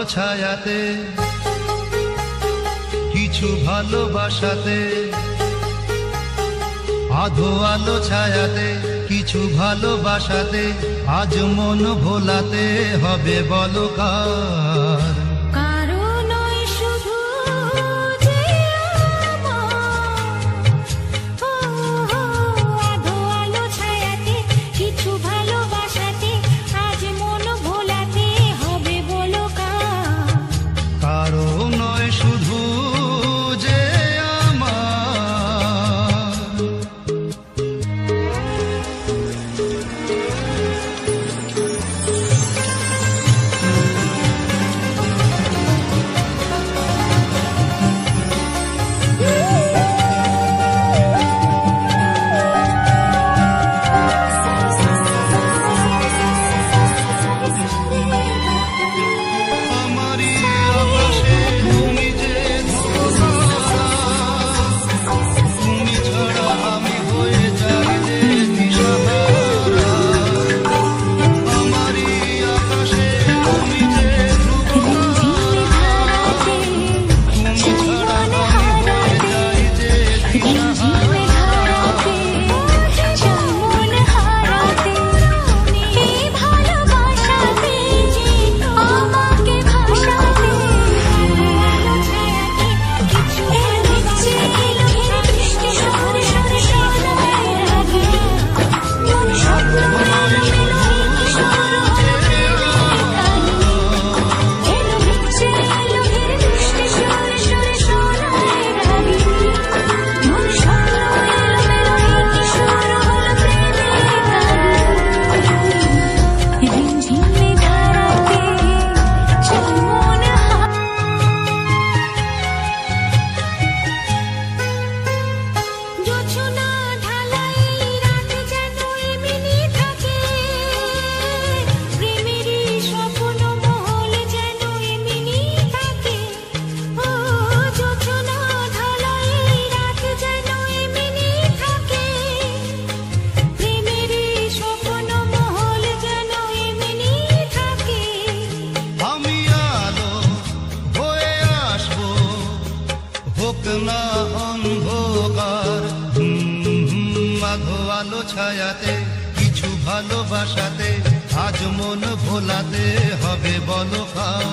ছায়াতে, কিছু ভালোবাসাতে, আধো আলো ছায়াতে, কিছু ভালোবাসাতে, আজ মন ভোলাতে হবে বলো কার? আধো আলো ছায়াতে, কিছু ভালোবাসাতে, আজ মন ভোলাতে হবে বলো কার?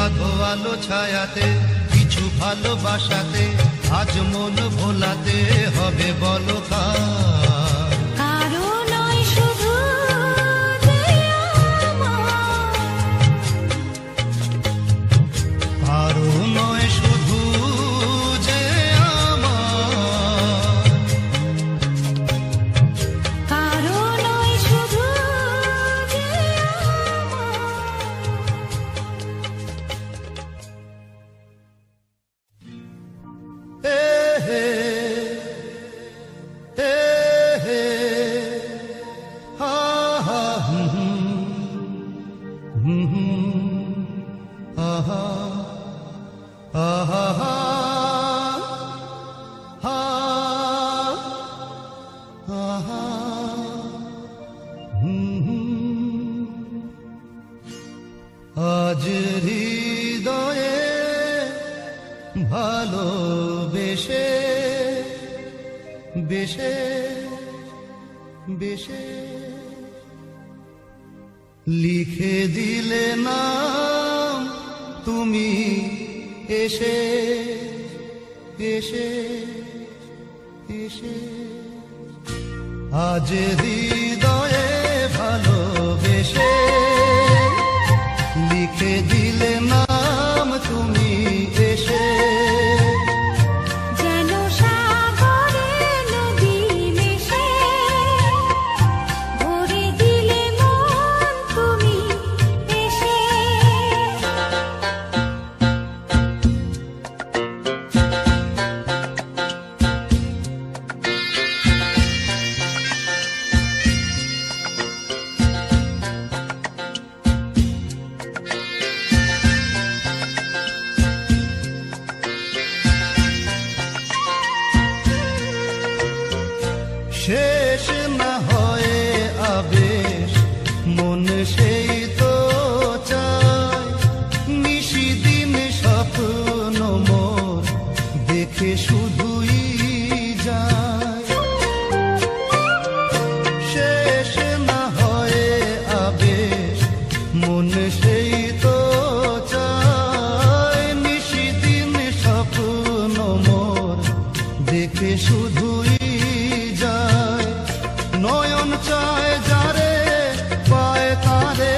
আধো আলো ছায়াতে, কিছু ভালোবাসাতে, আজ মন ভোলাতে হবে বলো কার? কারো নয় শুধু যে আমার, কারো নয় শুধু যে আজ হৃদয়ে ভালোবেসে বেশে বেশে লিখে দিলে নাম তুমি এসে এসে এসে আজ হৃদয়ে ভালোবেসে লিখে দিলে নাম তুমি এসে যেন সাগরে নদী মিশে ভরে দিলে মন তুমি এসে শেষ না হয়ে আবেশ মন সেই তো চায় নিশিদিন স্বপ্ন মোর দেখে শুধুই যায় শেষ না হয়ে আবেশ মন সেই তো চায় নিশিদিন স্বপ্ন মোর দেখে শুধুই নয়ন চায় যারে পায় তারে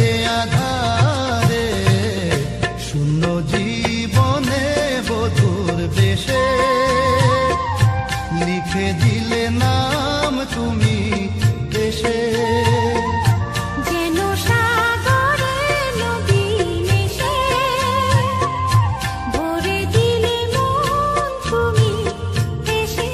এ আধারে শূন্য জীবনে বধুর বেশে লিখে দিলে নাম তুমি এসে যেন সাগরে নদী মিশে ভরে দিলে মন তুমি এসে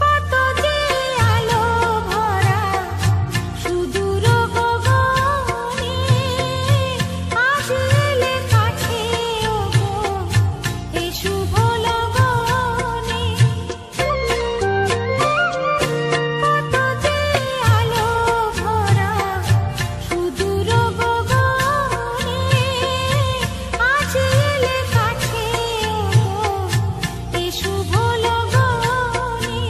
কত যে আলো ভরা সুদূর গগনে আজ এলে কাছে ওগো এ শুভ লগনে কত যে আলো ভরা সুদূর গগনে আজ এলে কাছে ওগো এ শুভ লগনে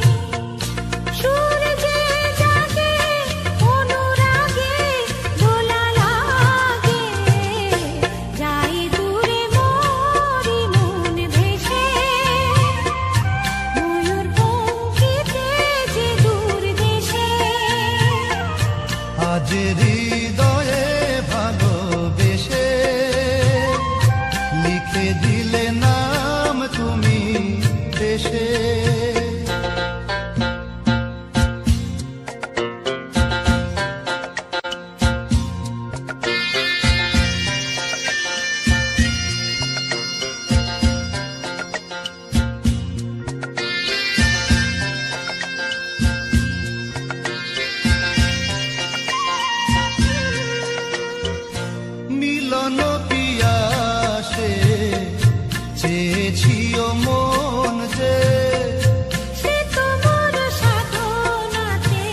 সূর্যে জাগে অনুরাগে দোলা লাগে যায় দূরে মোরি মন ভেসে ময়ূর পঙ্খিতে যে দূর দেশে আজ হৃদয়ে ভালোবেসে লিখে দিলে নাম তুমি এসে মিলন পিয়াসে চেয়েছিও মন যে সে তোমার সাধনাতে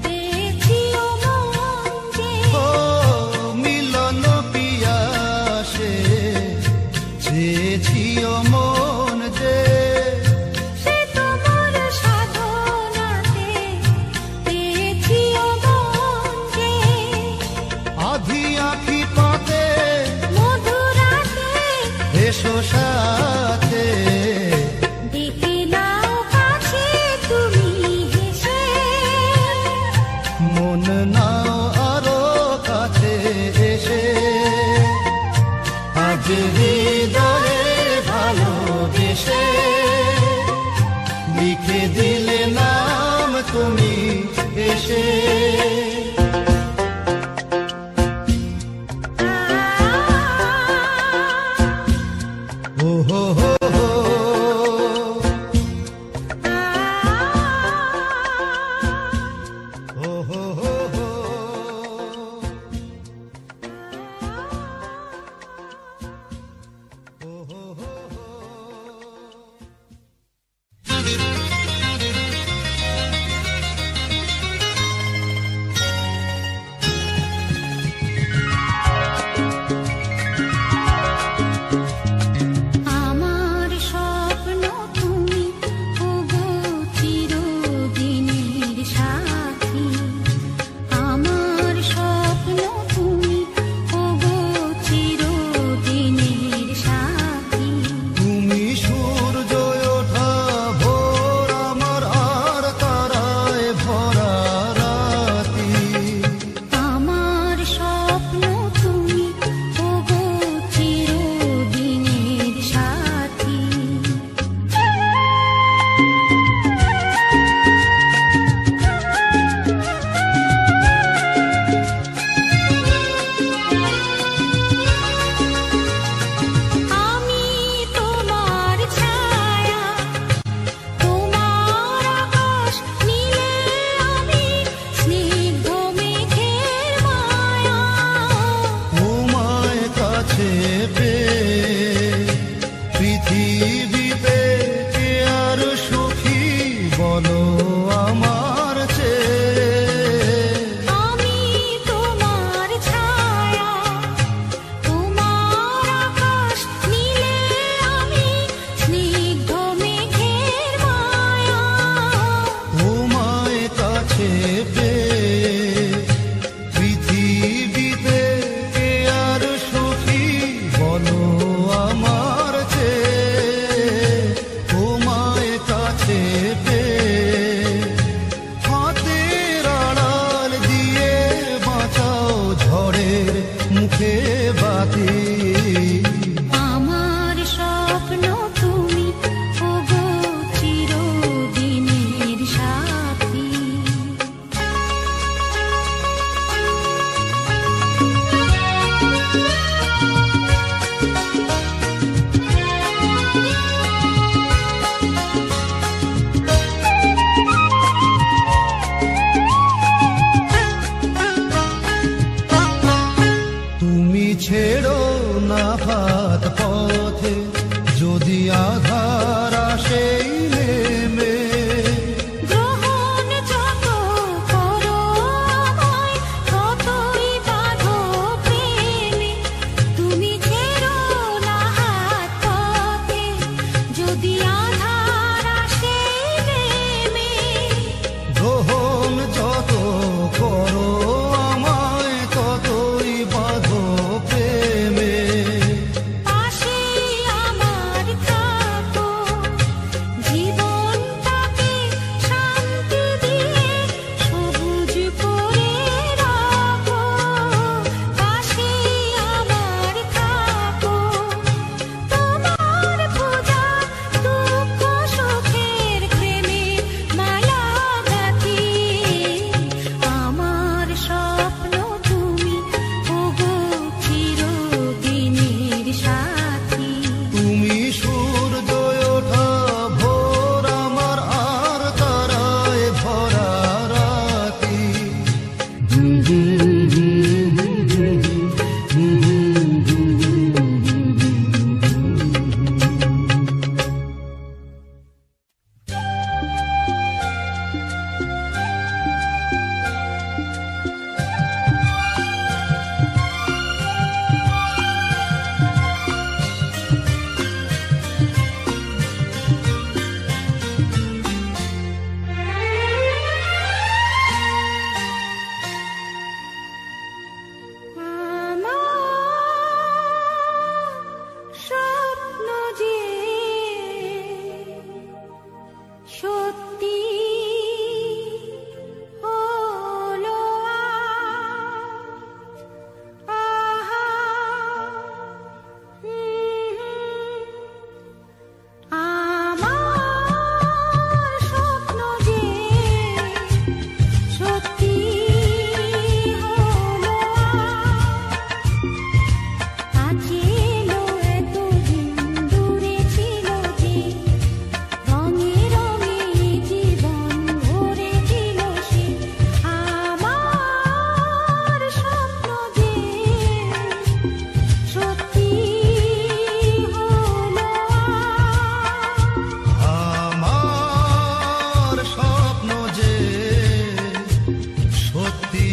পেয়েছিও মন যে ও মিলন পিয়াসে চেয়েছিও মন যে সে তোমার সাধনাতে পেয়েছিও মন যে আধি আখি পাতে মধুরাতে এসো সাথে দেখে নাও কাছে তুমি হেসে মন নাও আরো কাছে এসে আজ হৃদয়ে ভালোবেসে লিখে দিলে নাম তুমি এসে ও হো হো হো ও হো হো হো পেয়ে পৃথিবীতে কে আর সুখী বলো আমার চেয়ে। আমি তোমার ছায়া, তোমার আকাশ নীলে আমি স্নিগ্ধ মেঘের মায়া। তোমায় কাছে পেয়ে পৃথিবীতে কে আর সুখী বলো আমার চেয়ে। তোমায় কাছে পেয়ে হাতের আড়াল দিয়ে বাঁচাও ঝড়ের মুখে বাতি। আমার স্বপ্ন তুমি ওগো চিরদিনের সাথী। তুমি ছেড়ো না হাত পথে যদি আধার আসে নেমে। গ্রহণ যত করো আমায় ততই বাঁধো প্রেমে। তুমি ছেড়ো না হাত পথে যদি আধার আসে নেমে। গ্রহণ যত করো আমায় ততই বাঁধো প্রেমে। পাশে আমার থাকো, জীবনটাকে শান্তি দিয়ে সবুজ করে রাখো। পাশে আমার থাকো, তোমার পূজা দুঃখ সুখের প্রেমে মালা গাঁথি। আমার স্বপ্ন তুমি ওগো চিরদিনের সাথী। তুমি সূর্য ওঠা ভোর আমার আর তারায় ভরা রাতি। আমার স্বপ্ন যে সত্যি হলো আহা, আমার স্বপ্ন যে সত্যি হলো কাছে এলো এতদিন দূরে ছিল যে রঙে রঙে জীবন ভরেছিল সে। আমার স্বপ্ন যে সত্যি হলো আমার স্বপ্ন যে সত্যি